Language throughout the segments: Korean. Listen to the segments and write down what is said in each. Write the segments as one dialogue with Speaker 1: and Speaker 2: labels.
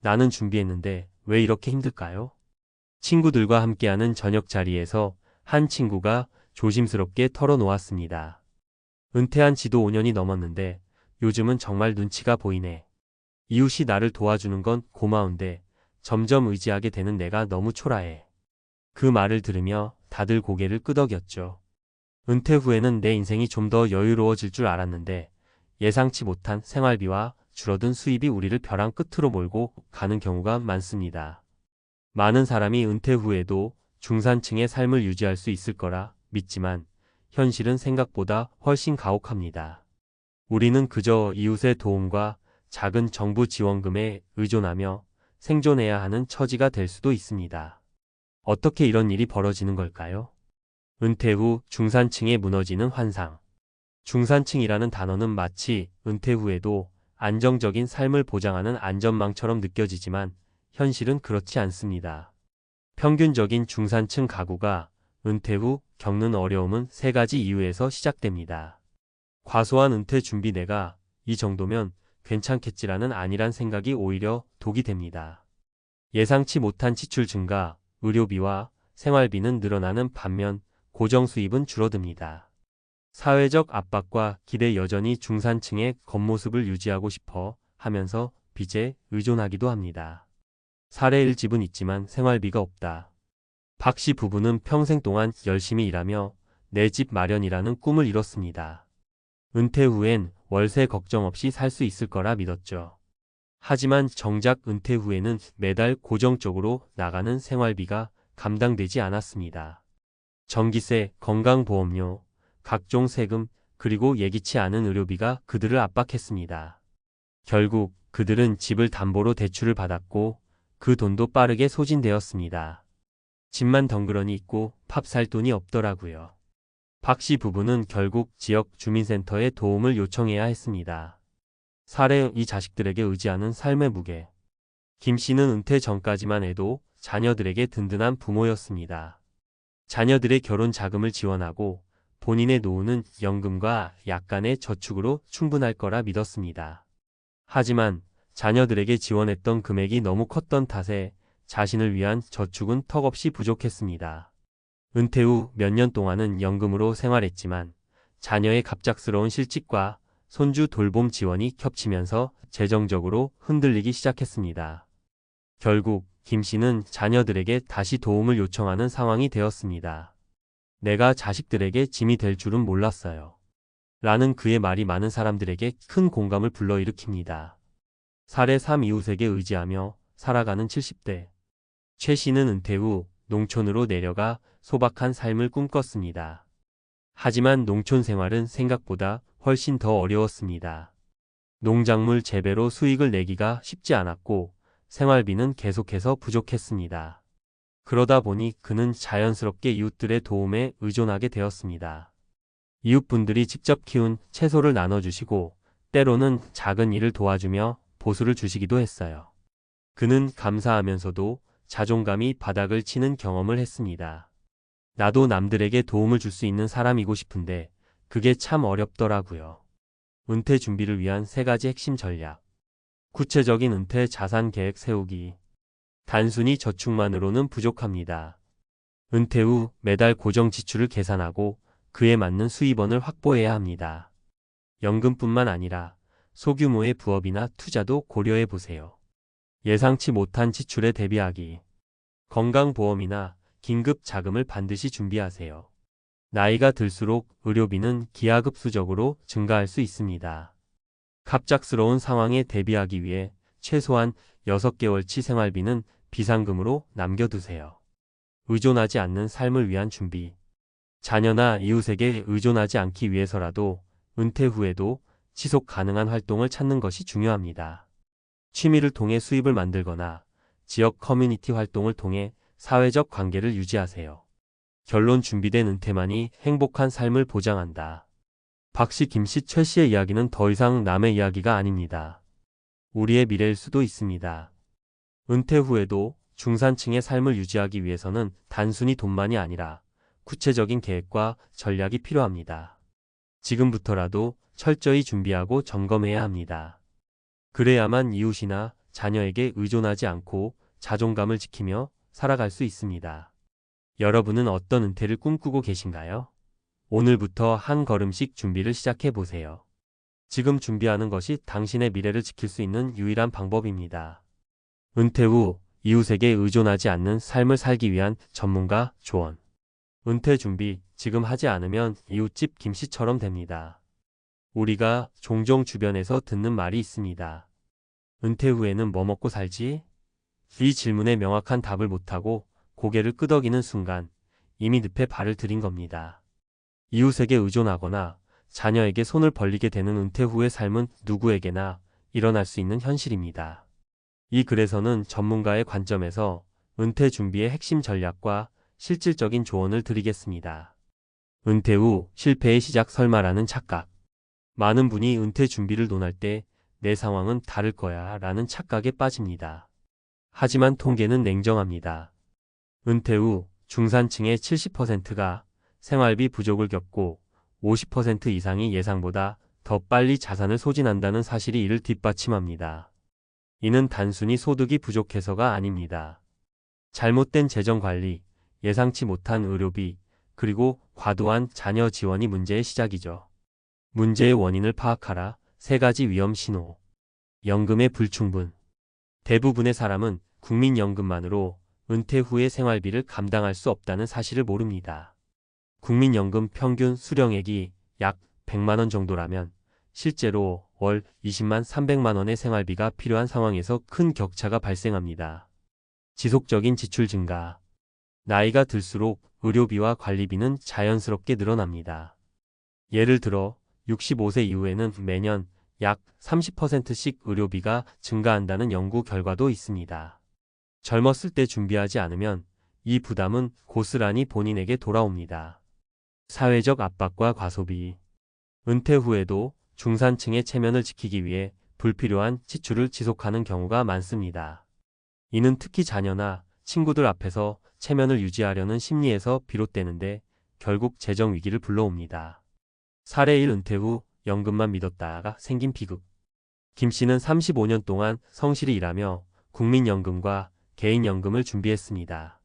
Speaker 1: 나는 준비했는데 왜 이렇게 힘들까요? 친구들과 함께하는 저녁 자리에서 한 친구가 조심스럽게 털어놓았습니다. 은퇴한 지도 5년이 넘었는데 요즘은 정말 눈치가 보이네. 이웃이 나를 도와주는 건 고마운데 점점 의지하게 되는 내가 너무 초라해. 그 말을 들으며 다들 고개를 끄덕였죠. 은퇴 후에는 내 인생이 좀 더 여유로워질 줄 알았는데 예상치 못한 생활비와 줄어든 수입이 우리를 벼랑 끝으로 몰고 가는 경우가 많습니다. 많은 사람이 은퇴 후에도 중산층의 삶을 유지할 수 있을 거라 믿지만 현실은 생각보다 훨씬 가혹합니다. 우리는 그저 이웃의 도움과 작은 정부 지원금에 의존하며 생존해야 하는 처지가 될 수도 있습니다. 어떻게 이런 일이 벌어지는 걸까요? 은퇴 후 중산층에 무너지는 환상. 중산층이라는 단어는 마치 은퇴 후에도 안정적인 삶을 보장하는 안전망처럼 느껴지지만 현실은 그렇지 않습니다. 평균적인 중산층 가구가 은퇴 후 겪는 어려움은 세 가지 이유에서 시작됩니다. 과소한 은퇴 준비 내가 이 정도면 괜찮겠지라는 안일한 생각이 오히려 독이 됩니다. 예상치 못한 지출 증가, 의료비와 생활비는 늘어나는 반면 고정 수입은 줄어듭니다. 사회적 압박과 기대 여전히 중산층의 겉모습을 유지하고 싶어 하면서 빚에 의존하기도 합니다. 사례 1집은 있지만 생활비가 없다. 박 씨 부부는 평생 동안 열심히 일하며 내 집 마련이라는 꿈을 이뤘습니다. 은퇴 후엔 월세 걱정 없이 살 수 있을 거라 믿었죠. 하지만 정작 은퇴 후에는 매달 고정적으로 나가는 생활비가 감당되지 않았습니다. 전기세, 건강보험료, 각종 세금, 그리고 예기치 않은 의료비가 그들을 압박했습니다. 결국 그들은 집을 담보로 대출을 받았고 그 돈도 빠르게 소진되었습니다. 집만 덩그러니 있고 밥 살 돈이 없더라고요. 박 씨 부부는 결국 지역 주민센터에 도움을 요청해야 했습니다. 사례 이 자식들에게 의지하는 삶의 무게. 김 씨는 은퇴 전까지만 해도 자녀들에게 든든한 부모였습니다. 자녀들의 결혼 자금을 지원하고 본인의 노후는 연금과 약간의 저축으로 충분할 거라 믿었습니다. 하지만 자녀들에게 지원했던 금액이 너무 컸던 탓에 자신을 위한 저축은 턱없이 부족했습니다. 은퇴 후 몇 년 동안은 연금으로 생활했지만 자녀의 갑작스러운 실직과 손주 돌봄 지원이 겹치면서 재정적으로 흔들리기 시작했습니다. 결국 김 씨는 자녀들에게 다시 도움을 요청하는 상황이 되었습니다. 내가 자식들에게 짐이 될 줄은 몰랐어요. 라는 그의 말이 많은 사람들에게 큰 공감을 불러일으킵니다. 사례 3 이웃에게 의지하며 살아가는 70대. 최 씨는 은퇴 후 농촌으로 내려가 소박한 삶을 꿈꿨습니다. 하지만 농촌 생활은 생각보다 훨씬 더 어려웠습니다. 농작물 재배로 수익을 내기가 쉽지 않았고 생활비는 계속해서 부족했습니다. 그러다 보니 그는 자연스럽게 이웃들의 도움에 의존하게 되었습니다. 이웃분들이 직접 키운 채소를 나눠주시고 때로는 작은 일을 도와주며 보수를 주시기도 했어요. 그는 감사하면서도 자존감이 바닥을 치는 경험을 했습니다. 나도 남들에게 도움을 줄 수 있는 사람이고 싶은데 그게 참 어렵더라고요. 은퇴 준비를 위한 세 가지 핵심 전략. 구체적인 은퇴 자산 계획 세우기. 단순히 저축만으로는 부족합니다. 은퇴 후 매달 고정 지출을 계산하고 그에 맞는 수입원을 확보해야 합니다. 연금뿐만 아니라 소규모의 부업이나 투자도 고려해 보세요. 예상치 못한 지출에 대비하기. 건강보험이나 긴급 자금을 반드시 준비하세요. 나이가 들수록 의료비는 기하급수적으로 증가할 수 있습니다. 갑작스러운 상황에 대비하기 위해 최소한 6개월치 생활비는 비상금으로 남겨두세요. 의존하지 않는 삶을 위한 준비. 자녀나 이웃에게 의존하지 않기 위해서라도 은퇴 후에도 지속 가능한 활동을 찾는 것이 중요합니다. 취미를 통해 수입을 만들거나 지역 커뮤니티 활동을 통해 사회적 관계를 유지하세요. 결론 준비된 은퇴만이 행복한 삶을 보장한다. 박 씨, 김 씨, 최 씨의 이야기는 더 이상 남의 이야기가 아닙니다. 우리의 미래일 수도 있습니다. 은퇴 후에도 중산층의 삶을 유지하기 위해서는 단순히 돈만이 아니라 구체적인 계획과 전략이 필요합니다. 지금부터라도 철저히 준비하고 점검해야 합니다. 그래야만 이웃이나 자녀에게 의존하지 않고 자존감을 지키며 살아갈 수 있습니다. 여러분은 어떤 은퇴를 꿈꾸고 계신가요? 오늘부터 한 걸음씩 준비를 시작해 보세요. 지금 준비하는 것이 당신의 미래를 지킬 수 있는 유일한 방법입니다. 은퇴 후 이웃에게 의존하지 않는 삶을 살기 위한 전문가 조언. 은퇴 준비 지금 하지 않으면 이웃집 김씨처럼 됩니다. 우리가 종종 주변에서 듣는 말이 있습니다. 은퇴 후에는 뭐 먹고 살지? 이 질문에 명확한 답을 못하고 고개를 끄덕이는 순간 이미 늪에 발을 들인 겁니다. 이웃에게 의존하거나 자녀에게 손을 벌리게 되는 은퇴 후의 삶은 누구에게나 일어날 수 있는 현실입니다. 이 글에서는 전문가의 관점에서 은퇴 준비의 핵심 전략과 실질적인 조언을 드리겠습니다. 은퇴 후 실패의 시작 설마라는 착각. 많은 분이 은퇴 준비를 논할 때 내 상황은 다를 거야 라는 착각에 빠집니다. 하지만 통계는 냉정합니다. 은퇴 후 중산층의 70%가 생활비 부족을 겪고 50% 이상이 예상보다 더 빨리 자산을 소진한다는 사실이 이를 뒷받침합니다. 이는 단순히 소득이 부족해서가 아닙니다. 잘못된 재정 관리, 예상치 못한 의료비, 그리고 과도한 자녀 지원이 문제의 시작이죠. 문제의 원인을 파악하라. 3가지 위험 신호. 연금의 불충분. 대부분의 사람은 국민연금만으로 은퇴 후의 생활비를 감당할 수 없다는 사실을 모릅니다. 국민연금 평균 수령액이 약 100만 원 정도라면 실제로 월 20만 300만 원의 생활비가 필요한 상황에서 큰 격차가 발생합니다. 지속적인 지출 증가. 나이가 들수록 의료비와 관리비는 자연스럽게 늘어납니다. 예를 들어 65세 이후에는 매년 약 30%씩 의료비가 증가한다는 연구 결과도 있습니다. 젊었을 때 준비하지 않으면 이 부담은 고스란히 본인에게 돌아옵니다. 사회적 압박과 과소비. 은퇴 후에도 중산층의 체면을 지키기 위해 불필요한 지출을 지속하는 경우가 많습니다. 이는 특히 자녀나 친구들 앞에서 체면을 유지하려는 심리에서 비롯되는데 결국 재정 위기를 불러옵니다. 사례 1. 은퇴 후 연금만 믿었다가 생긴 비극. 김 씨는 35년 동안 성실히 일하며 국민연금과 개인연금을 준비했습니다.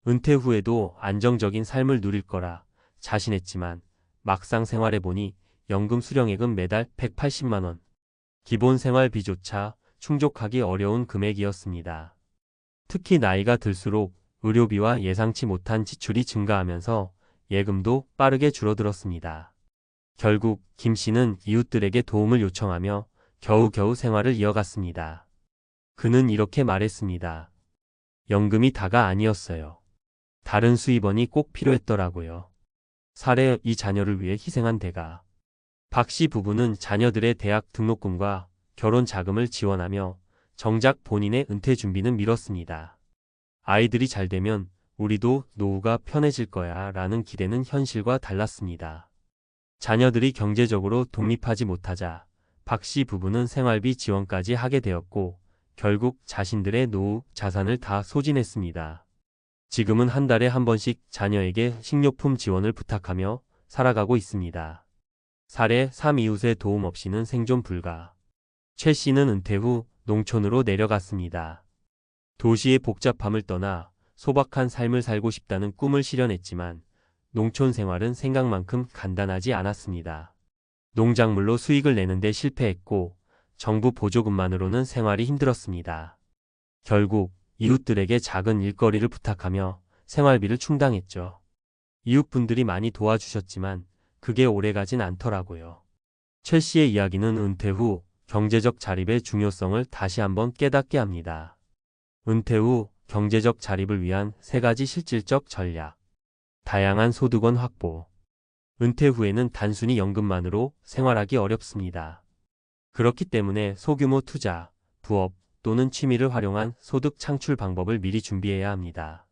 Speaker 1: 은퇴 후에도 안정적인 삶을 누릴 거라 자신했지만 막상 생활해보니 연금 수령액은 매달 180만 원. 기본 생활비조차 충족하기 어려운 금액이었습니다. 특히 나이가 들수록 의료비와 예상치 못한 지출이 증가하면서 예금도 빠르게 줄어들었습니다. 결국 김 씨는 이웃들에게 도움을 요청하며 겨우겨우 생활을 이어갔습니다. 그는 이렇게 말했습니다. 연금이 다가 아니었어요. 다른 수입원이 꼭 필요했더라고요. 사례 2. 자녀를 위해 희생한 대가. 박 씨 부부는 자녀들의 대학 등록금과 결혼 자금을 지원하며 정작 본인의 은퇴 준비는 미뤘습니다. 아이들이 잘 되면 우리도 노후가 편해질 거야 라는 기대는 현실과 달랐습니다. 자녀들이 경제적으로 독립하지 못하자 박 씨 부부는 생활비 지원까지 하게 되었고 결국 자신들의 노후 자산을 다 소진했습니다. 지금은 한 달에 한 번씩 자녀에게 식료품 지원을 부탁하며 살아가고 있습니다. 사례 3. 이웃의 도움 없이는 생존 불가. 최 씨는 은퇴 후 농촌으로 내려갔습니다. 도시의 복잡함을 떠나 소박한 삶을 살고 싶다는 꿈을 실현했지만 농촌 생활은 생각만큼 간단하지 않았습니다. 농작물로 수익을 내는데 실패했고 정부 보조금만으로는 생활이 힘들었습니다. 결국 이웃들에게 작은 일거리를 부탁하며 생활비를 충당했죠. 이웃분들이 많이 도와주셨지만 그게 오래가진 않더라고요. 최 씨의 이야기는 은퇴 후 경제적 자립의 중요성을 다시 한번 깨닫게 합니다. 은퇴 후 경제적 자립을 위한 3가지 실질적 전략. 다양한 소득원 확보. 은퇴 후에는 단순히 연금만으로 생활하기 어렵습니다. 그렇기 때문에 소규모 투자, 부업 또는 취미를 활용한 소득 창출 방법을 미리 준비해야 합니다.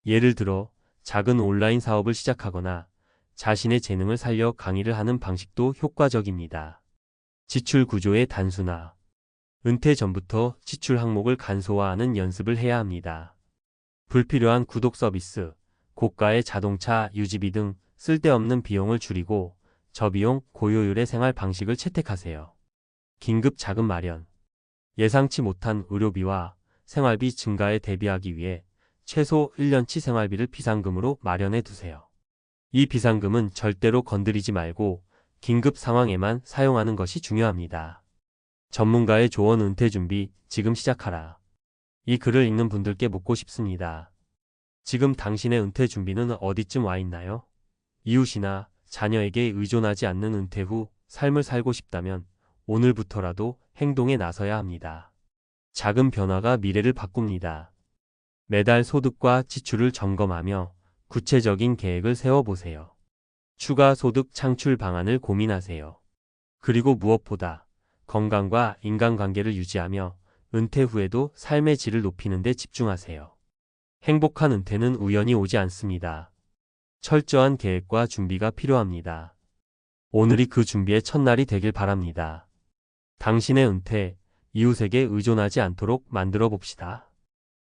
Speaker 1: 예를 들어 작은 온라인 사업을 시작하거나 자신의 재능을 살려 강의를 하는 방식도 효과적입니다. 지출 구조의 단순화. 은퇴 전부터 지출 항목을 간소화하는 연습을 해야 합니다. 불필요한 구독 서비스, 고가의 자동차 유지비 등 쓸데없는 비용을 줄이고 저비용 고효율의 생활 방식을 채택하세요. 긴급 자금 마련. 예상치 못한 의료비와 생활비 증가에 대비하기 위해 최소 1년치 생활비를 비상금으로 마련해 두세요. 이 비상금은 절대로 건드리지 말고 긴급 상황에만 사용하는 것이 중요합니다. 전문가의 조언 은퇴 준비 지금 시작하라. 이 글을 읽는 분들께 묻고 싶습니다. 지금 당신의 은퇴 준비는 어디쯤 와 있나요? 이웃이나 자녀에게 의존하지 않는 은퇴 후 삶을 살고 싶다면 오늘부터라도 행동에 나서야 합니다. 작은 변화가 미래를 바꿉니다. 매달 소득과 지출을 점검하며 구체적인 계획을 세워보세요. 추가 소득 창출 방안을 고민하세요. 그리고 무엇보다 건강과 인간관계를 유지하며 은퇴 후에도 삶의 질을 높이는 데 집중하세요. 행복한 은퇴는 우연히 오지 않습니다. 철저한 계획과 준비가 필요합니다. 오늘이 그 준비의 첫날이 되길 바랍니다. 당신의 은퇴, 이웃에게 의존하지 않도록 만들어 봅시다.